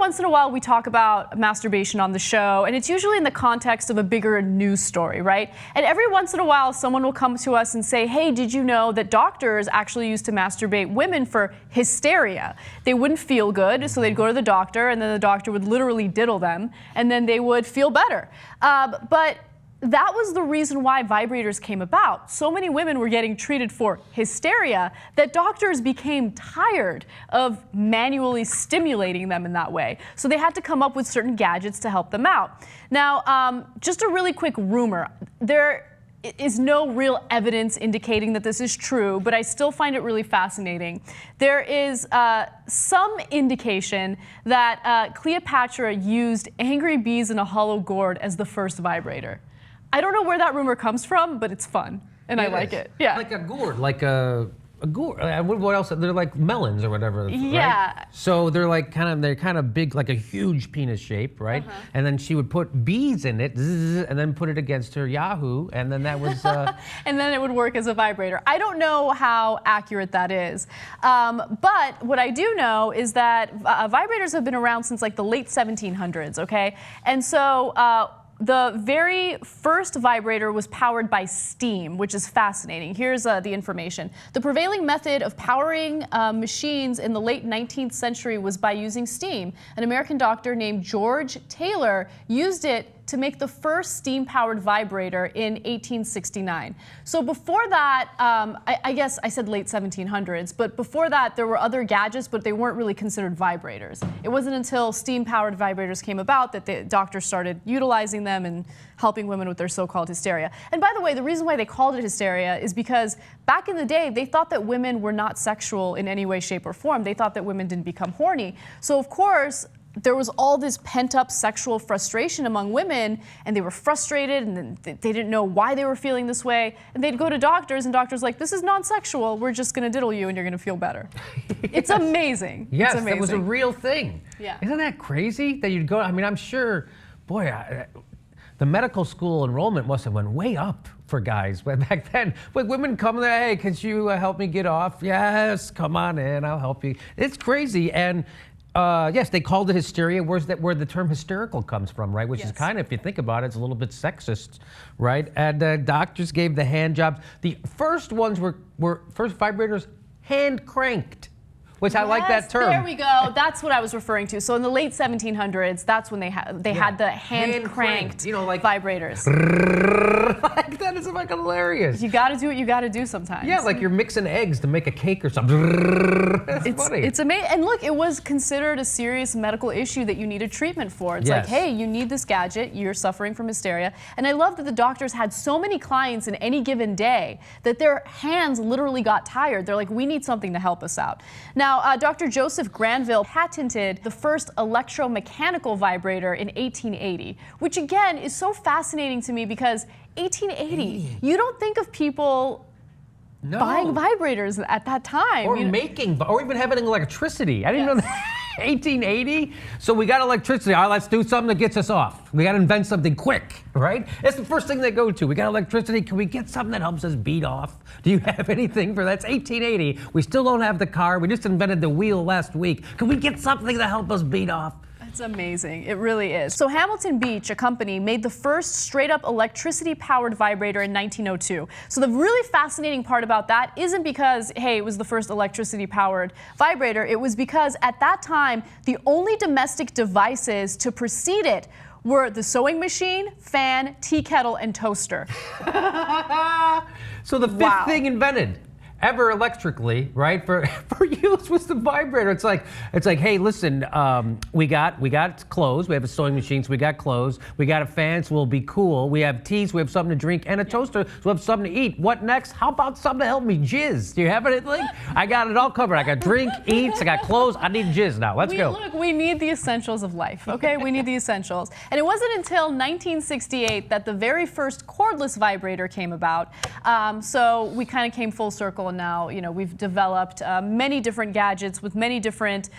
once in a while we talk about masturbation on the show, and it's usually in the context of a bigger news story, right? And every once in a while someone will come to us and say, hey, did you know that doctors actually used to masturbate women for hysteria? They wouldn't feel good, so they'd go to the doctor, and then the doctor would literally diddle them, and then they would feel better. But that was the reason why vibrators came about. So many women were getting treated for hysteria that doctors became tired of manually stimulating them in that way. So they had to come up with certain gadgets to help them out. Now, just a really quick rumor. There is no real evidence indicating that this is true, but I still find it really fascinating. There is some indication that Cleopatra used angry bees in a hollow gourd as the first vibrator. I don't know where that rumor comes from, but it's fun, and I like it. Yeah, like a gourd, like a gourd. What else? They're like melons or whatever. Yeah. Right? So they're kind of big, like a huge penis shape, right? And then she would put bees in it, and then put it against her Yahoo, and then that was. And then it would work as a vibrator. I don't know how accurate that is, but what I do know is that vibrators have been around since like the late 1700s. Okay, and so. The very first vibrator was powered by steam, which is fascinating. Here's the information. The prevailing method of powering machines in the late 19th century was by using steam. An American doctor named George Taylor used it to make the first steam-powered vibrator in 1869. So before that, I guess I said late 1700s, but before that there were other gadgets, but they weren't really considered vibrators. It wasn't until steam-powered vibrators came about that the doctors started utilizing them and helping women with their so-called hysteria. And by the way, the reason why they called it hysteria is because back in the day, they thought that women were not sexual in any way, shape, or form. They thought that women didn't become horny. So of course, there was all this pent-up sexual frustration among women, and they were frustrated, and they didn't know why they were feeling this way. And they'd go to doctors, and doctors like, this is non-sexual. We're just going to diddle you, and you're going to feel better. Yes. It's amazing. Yes, it's amazing. That was a real thing. Yeah. Isn't that crazy that you'd go? I mean, I'm sure, boy, the medical school enrollment must have went way up for guys back then. With women coming there, hey, could you help me get off? Yes, come on in, I'll help you. It's crazy. And yes, they called it hysteria. Where the term hysterical comes from, right? Which is kind of, if you think about it, it's a little bit sexist, right? And doctors gave the hand jobs. The first ones were first vibrators hand cranked. Which I like that term. There we go. That's what I was referring to. So in the late 1700s, that's when they had the hand cranked, you know, like vibrators. Like that is fucking hilarious. You got to do what you got to do sometimes. Yeah, like you're mixing eggs to make a cake or something. That's funny. It's amazing. And look, it was considered a serious medical issue that you needed treatment for. It's like, hey, you need this gadget. You're suffering from hysteria. And I love that the doctors had so many clients in any given day that their hands literally got tired. They're like, we need something to help us out. Now, Dr. Joseph Granville patented the first electromechanical vibrator in 1880, which again is so fascinating to me because 1880, you don't think of people buying vibrators at that time. Or or even having electricity. I didn't know that. 1880? So we got electricity. All right, let's do something that gets us off. We got to invent something quick, right? It's the first thing they go to. We got electricity. Can we get something that helps us beat off? Do you have anything for that? It's 1880. We still don't have the car. We just invented the wheel last week. Can we get something to help us beat off? It's amazing. It really is. So Hamilton Beach, a company, made the first straight-up electricity-powered vibrator in 1902. So the really fascinating part about that isn't because, hey, it was the first electricity-powered vibrator. It was because at that time, the only domestic devices to precede it were the sewing machine, fan, tea kettle, and toaster. So the fifth thing invented ever electrically, right, for use was the vibrator. It's like, hey, listen, we got clothes, we have a sewing machine, so we got clothes, we got a fan, so we'll be cool, we have tea, so we have something to drink, and a toaster, so we have something to eat. What next? How about something to help me jizz? Do you have anything? I got it all covered. I got drink, eats, I got clothes, I need jizz now. Let's go. Look, we need the essentials of life, okay? We need the essentials. And it wasn't until 1968 that the very first cordless vibrator came about. So we kind of came full circle. And now, you know, we've developed many different gadgets with many different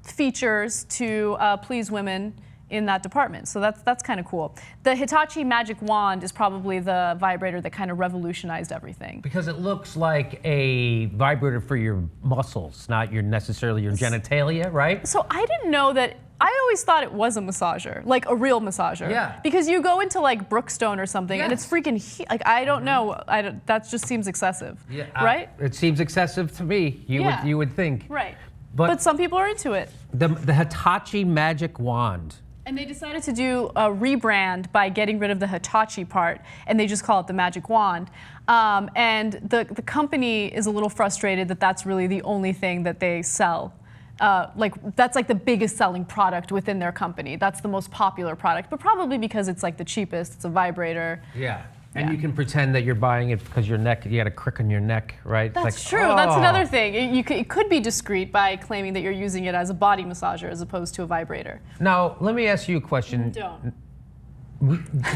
features to please women in that department. So that's kind of cool. The Hitachi Magic Wand is probably the vibrator that kind of revolutionized everything. Because it looks like a vibrator for your muscles, not necessarily your genitalia, right? So I didn't know that. I always thought it was a massager, like a real massager. Yeah. Because you go into like Brookstone or something, and it's freaking like I don't know. That just seems excessive. Yeah. Right? It seems excessive to me. You would think. Right. But some people are into it. The Hitachi Magic Wand. And they decided to do a rebrand by getting rid of the Hitachi part, and they just call it the Magic Wand. And the company is a little frustrated that that's really the only thing that they sell. That's like the biggest selling product within their company. That's the most popular product, but probably because it's like the cheapest. It's a vibrator. Yeah. And you can pretend that you're buying it because you got a crick on your neck, right? That's true. That's another thing. It could be discreet by claiming that you're using it as a body massager as opposed to a vibrator. Now, let me ask you a question. Don't.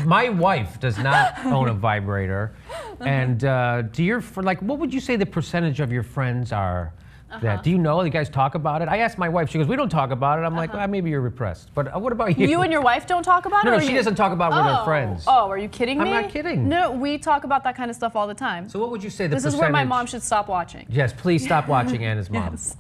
My wife does not own a vibrator. And what would you say the percentage of your friends are? Do you know? You guys talk about it? I asked my wife. She goes, "We don't talk about it." I'm like, well, maybe you're repressed. But what about you? You and your wife don't talk about it? No, she doesn't talk about it with her friends. Oh, are you kidding me? I'm not kidding. No, we talk about that kind of stuff all the time. So what would you say the percentage? This is where my mom should stop watching. Yes, please stop watching Anna's mom. Yes.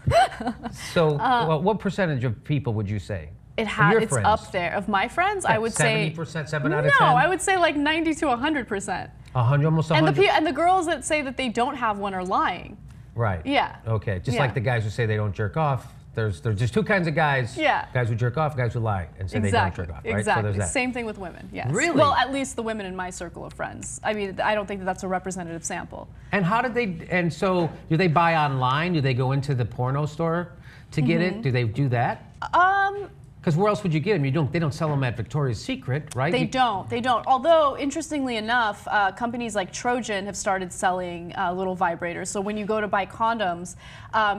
So what percentage of people would you say? It's friends? up there. Of my friends, I would 70%, say 70%, 7 out of 10? No, I would say like 90 to 100%. 100, almost 100? And the girls that say that they don't have one are lying. Right. Yeah. Okay. Just like the guys who say they don't jerk off. There's just two kinds of guys. Yeah. Guys who jerk off, guys who lie and say they don't jerk off. Right? Exactly. So there's that. Same thing with women. Yes. Really? Well, at least the women in my circle of friends. I mean, I don't think that that's a representative sample. And how did they? And so, do they buy online? Do they go into the porno store to get it? Do they do that? Because where else would you get them? They don't sell them at Victoria's Secret, right? They don't. Although, interestingly enough, companies like Trojan have started selling little vibrators. So when you go to buy condoms,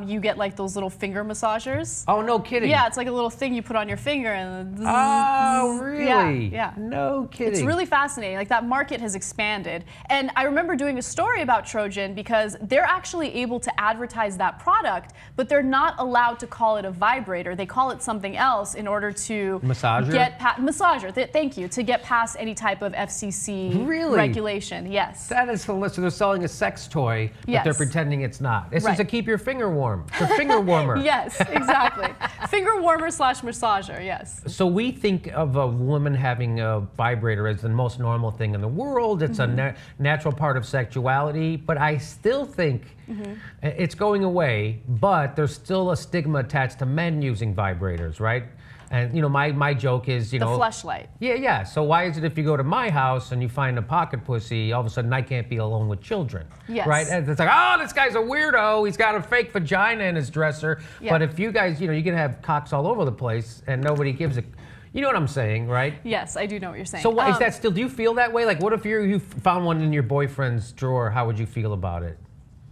you get like those little finger massagers. Oh, no kidding. Yeah, it's like a little thing you put on your finger and. Oh, really? Yeah. No kidding. It's really fascinating. Like that market has expanded. And I remember doing a story about Trojan because they're actually able to advertise that product, but they're not allowed to call it a vibrator. They call it something else in order to massager. Thank you, to get past any type of FCC regulation. Yes. That is hilarious. So they're selling a sex toy, but they're pretending it's not. This is to keep your finger warm. It's a finger warmer. Yes, exactly. Finger warmer / massager. Yes. So we think of a woman having a vibrator as the most normal thing in the world. It's a natural part of sexuality, but I still think it's going away. But there's still a stigma attached to men using vibrators, right? And my joke is, the fleshlight. Yeah. So why is it if you go to my house and you find a pocket pussy, all of a sudden I can't be alone with children? Yes. Right? And it's like, oh, this guy's a weirdo. He's got a fake vagina in his dresser. Yeah. But if you guys, you can have cocks all over the place and nobody gives a. You know what I'm saying, right? Yes, I do know what you're saying. So is that still? Do you feel that way? Like, what if you found one in your boyfriend's drawer? How would you feel about it?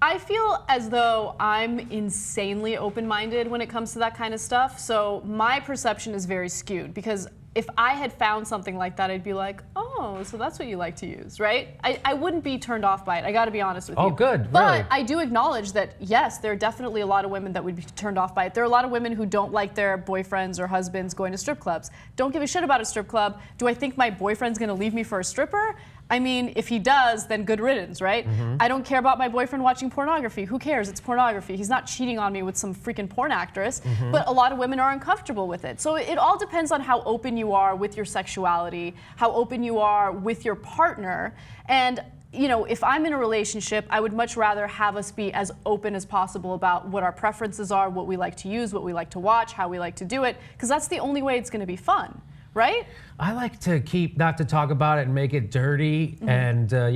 I feel as though I'm insanely open-minded when it comes to that kind of stuff. So my perception is very skewed because if I had found something like that, I'd be like, oh, so that's what you like to use, right? I wouldn't be turned off by it. I got to be honest with you. Oh, good. But really? I do acknowledge that, yes, there are definitely a lot of women that would be turned off by it. There are a lot of women who don't like their boyfriends or husbands going to strip clubs. Don't give a shit about a strip club. Do I think my boyfriend's going to leave me for a stripper? I mean, if he does, then good riddance, right? I don't care about my boyfriend watching pornography. Who cares? It's pornography. He's not cheating on me with some freaking porn actress. But a lot of women are uncomfortable with it. So it all depends on how open you are with your sexuality, how open you are with your partner. And if I'm in a relationship, I would much rather have us be as open as possible about what our preferences are, what we like to use, what we like to watch, how we like to do it, because that's the only way it's going to be fun. Right? I like to not to talk about it and make it dirty, and so,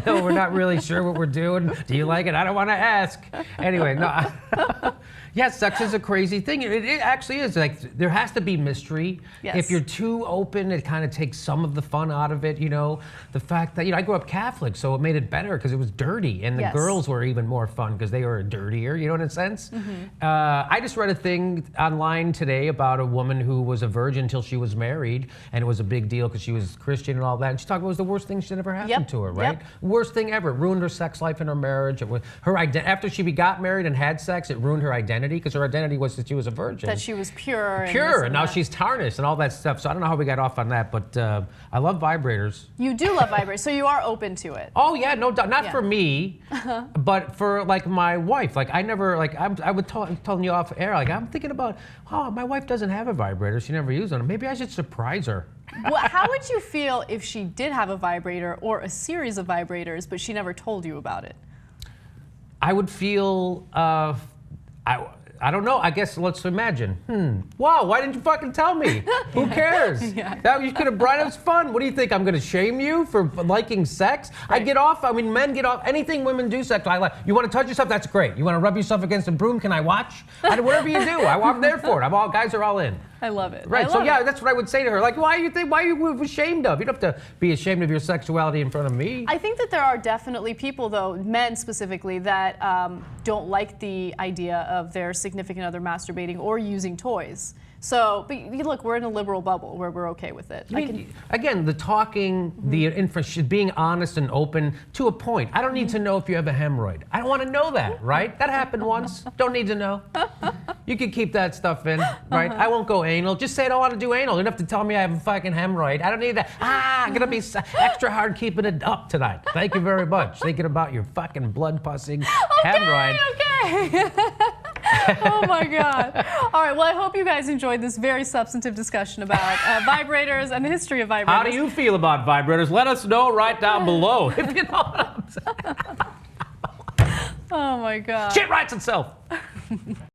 we're not really sure what we're doing. Do you like it? I don't want to ask. Anyway, no. Yeah, sex is a crazy thing. It actually is. Like, there has to be mystery. Yes. If you're too open, it kind of takes some of the fun out of it. The fact that I grew up Catholic, so it made it better because it was dirty, and the girls were even more fun because they were dirtier. In a sense. I just read a thing online today about a woman who was a virgin until she was married, and it was a big deal because she was Christian and all that. And she talked about it was the worst thing that ever happened to her, right? Worst thing ever. It ruined her sex life and her marriage. It was her after she got married and had sex, it ruined her identity. identity, because her identity was that she was a virgin. That she was pure. Pure, and now that. she's tarnished and all that stuff. So I don't know how we got off on that, but I love vibrators. You do love vibrators, so you are open to it. Oh yeah, no doubt. Not Yeah. for me, but for like my wife. Like I never, like I would telling you off air. Like I'm thinking about, oh, my wife doesn't have a vibrator. She never used one. Maybe I should surprise her. Well, how would you feel if she did have a vibrator or a series of vibrators, but she never told you about it? I would feel, I don't know. I guess let's imagine. Wow, why didn't you fucking tell me? Who cares? Yeah. That you could have brought it. It was fun. What do you think? I'm going to shame you for liking sex? Right. I get off. I mean, men get off. Anything women do sex, I like. You want to touch yourself? That's great. You want to rub yourself against a broom? Can I watch? Whatever you do, I'm there for it. Guys are all in. I love it. Right. I So love yeah, it. that's what I would say to her. Like, why are you ashamed of? You don't have to be ashamed of your sexuality in front of me. I think that there are definitely people, though, men specifically, that don't like the idea of their significant other masturbating or using toys. So, but look, we're in a liberal bubble where we're okay with it. Again, the talking, being honest and open to a point. I don't need to know if you have a hemorrhoid. I don't want to know that, right? That happened once. Don't need to know. You can keep that stuff in, right? I won't go anal. Just say I don't want to do anal. You don't have to tell me I have a fucking hemorrhoid. I don't need that. I'm going to be extra hard keeping it up tonight. Thank you very much. Thinking about your fucking blood-pussing hemorrhoid. Okay. Oh my God. All right, well, I hope you guys enjoyed this very substantive discussion about vibrators and the history of vibrators. How do you feel about vibrators? Let us know right down below. If you know what I'm saying. Oh my God. Shit writes itself.